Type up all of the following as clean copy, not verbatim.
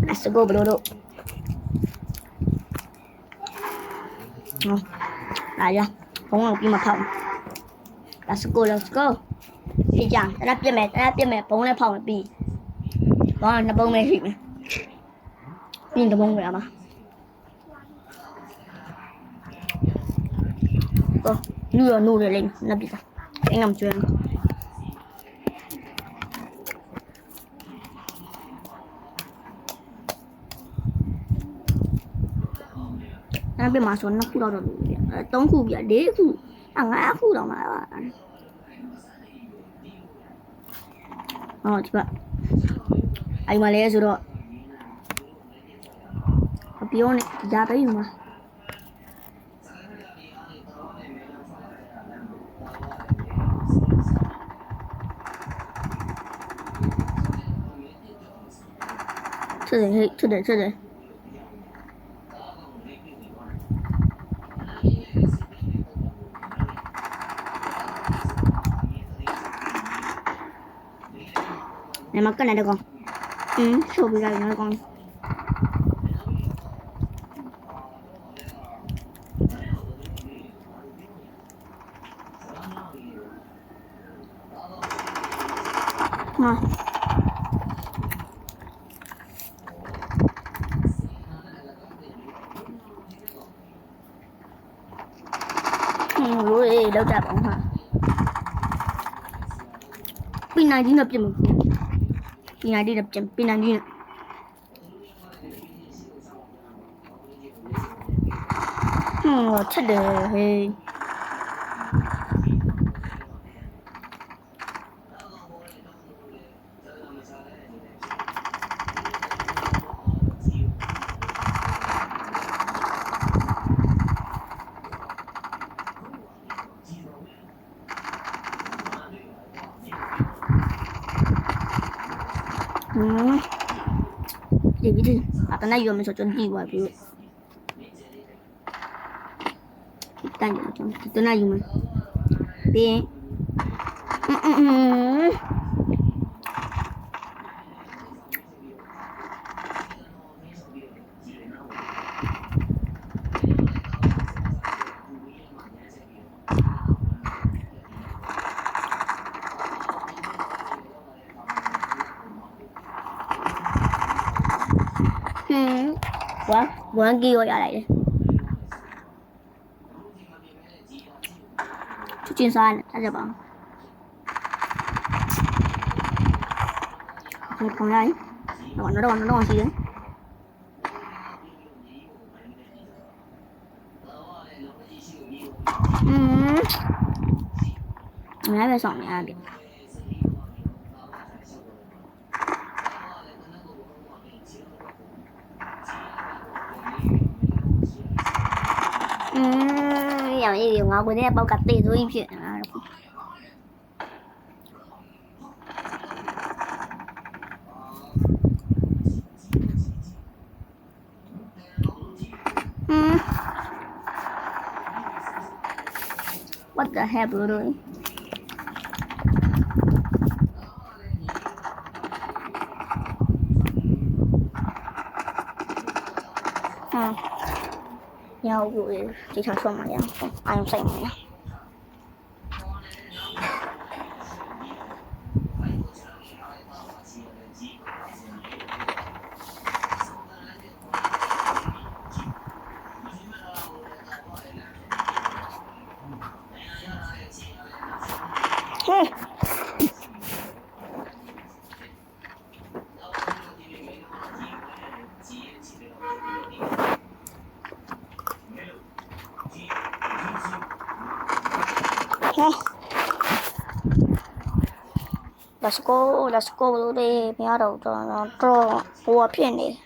Let's go bro. Lại ra. Không ngọc kim mà phòng. Let's go. Đi chẳng, ta đáp cho mẹ bóng lên phòng bị. Đó là bông mẹ xịn này. Nhìn cái bông vậy mà. Nụ để lên, nó bị sao? Anh nằm chuyện. Nó bị mà xuống nó khu đâu rồi. Tống khu bị đế khu. Ngã khu đâu mà. Coba. Ayo Malaysia suruh. Pion jatuh ini mah. Sudah. Này makan ada con. Coba lagi ada con. Nah. Ui, đâu ra bóng hả? Pin này đi đập chìm. Pin này đi đập chìm, pin này đi nè. Chết đời. Jadi atau na yun so chon diwa bi kita na yun bi Bukan ghi gọi lại đi. Chút chuyên sai này, ta sẽ bảo. Một con đây. Nó còn gì đấy. Mình lấy về sỏng nhà đi. Giờ như điều ngọc với bao cắt tiền thôi em chuyện what the hell bro rồi nhau rồi chỉ sản xuất mà nhau ai không xanh mà Let's go đi, mẹ đầu cho nó trò qua phiền đi.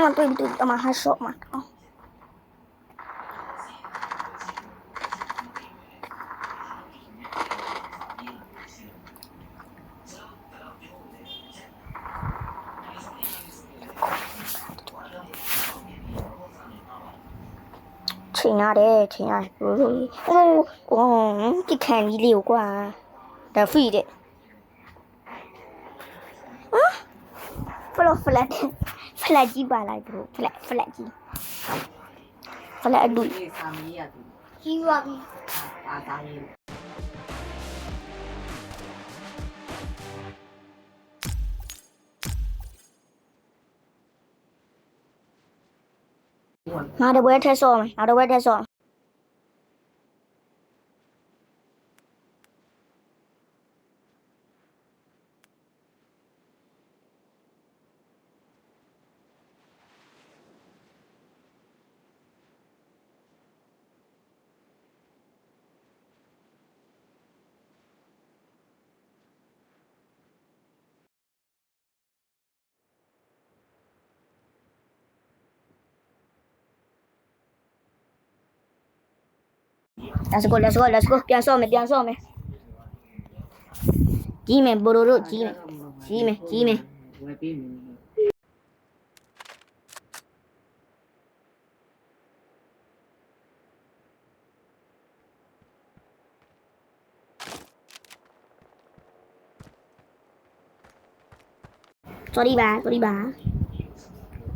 Mà tôi mà hai sợ mà ချိန်ရတယ်ချိန်ရဘရိုတို့အိုးကြည့်ခံကြီးလေးကိုကွာဒါဖီတဲ့ဖလက်ကြီးပါလိုက်ဘရိုဖလက်ကြီးဖလက်အတူကြီးပါပြီငါတပွဲထက်စောမယ်ငါတပွဲထက်စောLet's go ပြန်စောမယ်ကြီးမယ်ဘရိုတို့ကြီးမယ်sorry ပါ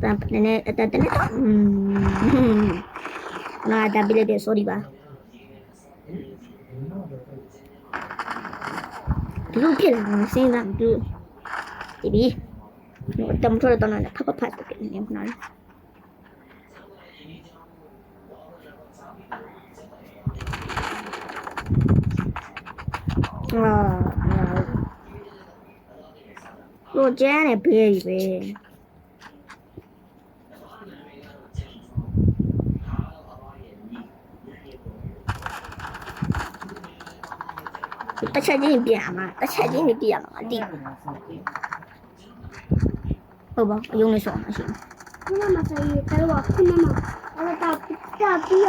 တန်နေနာတပိလေ sorry ပါဒီလိုဖြစ်လာတာစဉ်းစားမတူဒီဘီတမထော်တော့နော်ဖတ်တယ်နေခဏလေးလိုကျန်းနေဘေးပဲတချက်ချင်းပြရမှာအတိဟုတ်ပါအယုံလေးဆောင်းမရှိဘူးခုနမဆိုင်ရတော့ခုနမအဲ့ဒါပြီးရ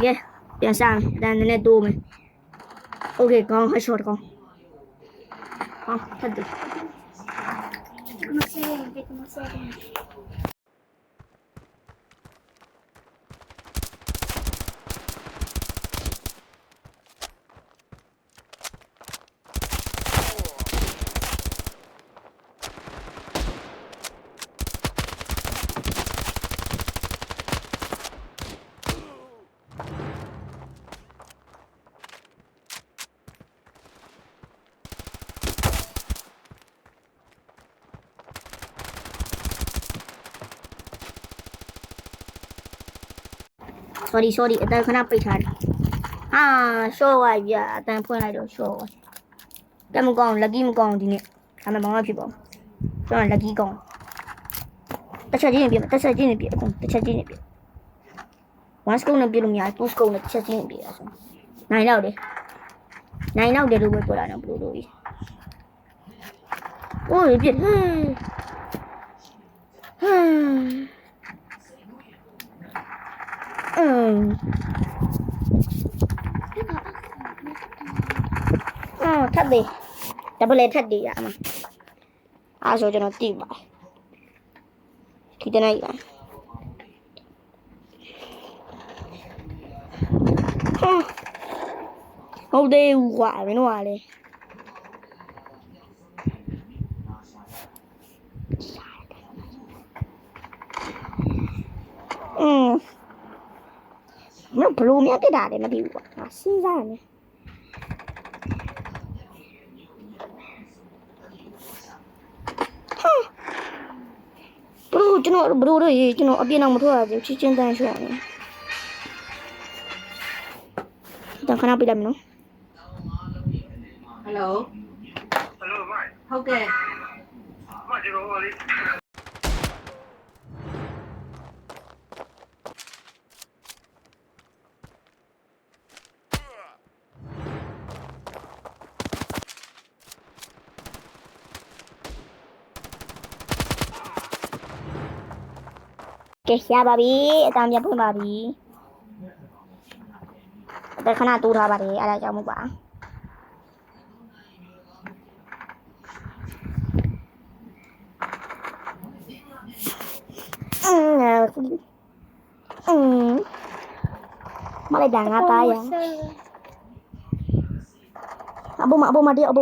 ကဲပြန်စားတန်နဲ့တိုးမယ်โอเคကောင်းဟရှော့ကောင်းဟောဖတ်တယ်မဆဲsorry အတန်းခဏပိတ်ထားတယ်ဟာရှော့ပါဗျာအတန်းဖွင့်လိုက်တော့ရှော့ကဲမကောင်းလက်ကြီးမကောင်းဒီနေ့ဒါမှမဟုတ်ဖြစ်ပါဘူးကျွန်တော်လက်ကြီးကောင်းတစ်ချက်ချင်းပြအကုန်တစ်ချက်ချင်းပြone scope နဲ့ပြလို့မရtwo scope နဲ့တစ်ချက်ချင်းပြရဆိုနိုင်တော့တယ်လို့ပဲပြောတာနော်ဘလိုလို့ကြီးအိုးပြထပ်သေးဒဘယ်ထပ်သေးရမှာအားဆိုကျွန်တော်တိပါဒီတနေ့ပါဟုတ်သေးဘူးကွာမင်းတို့ကလေမဘလို့မြတ်တက်တာလည်းမသိဘူးကွာစဉ်းစားနေကျွန်တော်ဘလို့တော့ကျွန်တော်အပြင်းအောင်မထွက်ရဘူးချင်းချင်းတန်းရှော့နေတခဏပြလိုက်မနော် Hello မိုက် ဟုတ်ကဲ့ မိုက်ဒီလိုလေး ကဲရပါပြီအတမ်းပြပွင့်ပါပြီတခဏတူးထားပါတယ်အဲ့ဒါကြောင့်မဟုတ်ပါမလိုက်တာငါသားရအဘမတယောက်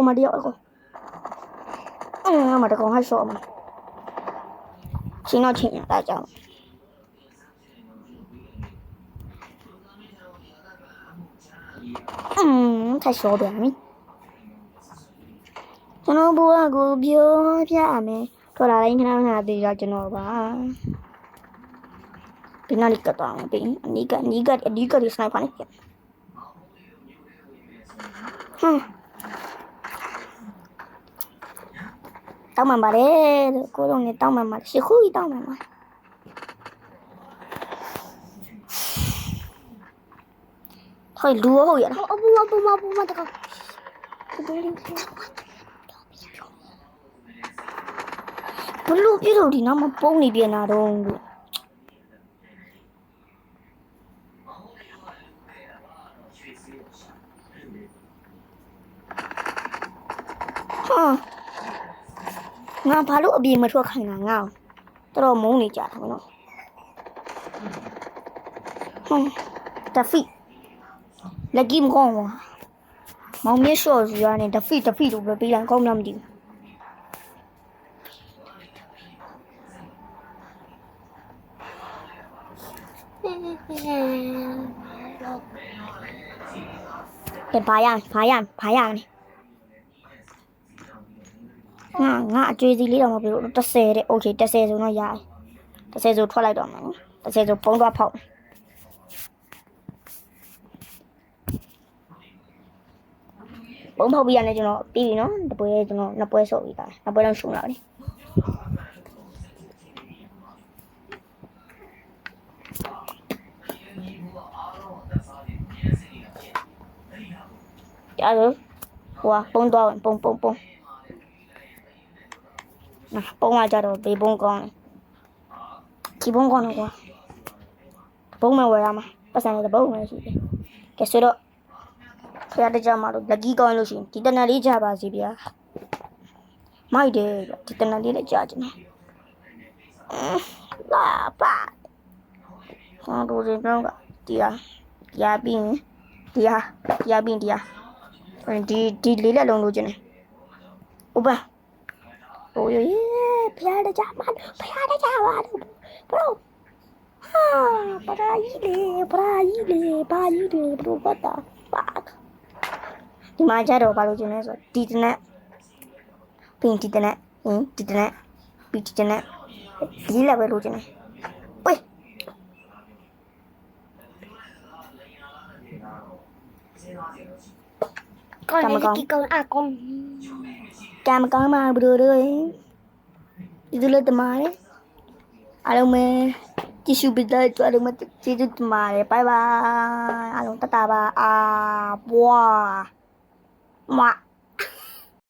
မတကောင်ဟဆော့မချင်းတော့ချင်းတာကြောင့်太小点咪ကျွန်တော်ဘွားကိုပြောပြမယ်ထွက်လာတိုင်းခဏခဏသေးကြကျွန်တော်ပါဒီနားလေးကတော့ပြင်အနီးကဒီစနိုက်ပါနေဟမ်တောင်းမှန်ပါတယ်ကိုလုံးနဲ့တောင်းမှန်ပါရှစ်ခုတောင်းမှန်ပါဟိုလူဟုတ်ရလားအပူမတကောဘလူပြလို့ဒီနောက်မပုံနေပြန်တာတော့ဟာငါဘာလို့အပြေမထွက်ခိုင်းတာငါတော်တော်မုန်းနေကြတာမနော်တဖီလက်ကြီးမကောင်းပါမောင်မြတ်လျှော့စီကနေတဖီလို့ပဲပေးလိုက်ကောင်းမှမသိဘူးဘာရငါအကျွေးစီလေးတော့မပြောဘူး30တဲ့โอเค30ဆိုတော့ရတယ်30ဆိုထွက်လိုက်တော့မယ်နော်30ဆိုပုံတော့ဖောက်ပုံဖောက်ပြီးရတယ်ကျွန်တော်ပြီးပြီနော်တပွဲကျွန်တော်နှစ်ပွဲဆော့ပြီးတာနှစ်ပွဲလုံးရှုံးလာတယ်ကြားလို့ဟိုပုံတော့ပုံနော်ပုံကကြတော့ဘေးပုံကောင်းတယ်ဒီပုံကောင်းတော့ကွာပုံမဝယ်ရမှာပတ်စံနဲ့ပုံမရှိတယ်ကဲဆိုတော့ဖရတဲ့ကြမှာတော့လက်ကြီးကောင်းလို့ရှိရင်ဒီတနက်လေးကြပါစီဗျာမိုက်တယ်ဒီတနက်လေးလည်းကြာချင်တယ်လာပါဟောတို့ရင်တော့တရားပြီးတရားပြီးဒီလေးလက်လုံးလို့ချင်တယ်ဥပโอ้ยဖရတဲ့ကြမှာဘရိုဟာပရာကြီးလေဘရိုပတ်တာပါဒီမှာကြတော့ဘာလို့ကျင်းလဲဆိုဒီတနက်ပြီးဒီတနက်ပြီးဒီလည်းပဲလို့ကျင်းလဲဝေးကောင်းမှာဘရိုတို့ဒီလိုတမားလေအားလုံးပဲကြည့်ရှုပေးတဲ့အတွက်အားလုံးပဲကျေးဇူးတင်ပါတယ်ဘိုင်ဘိုင်အားလုံးတတာပါပွားမွာ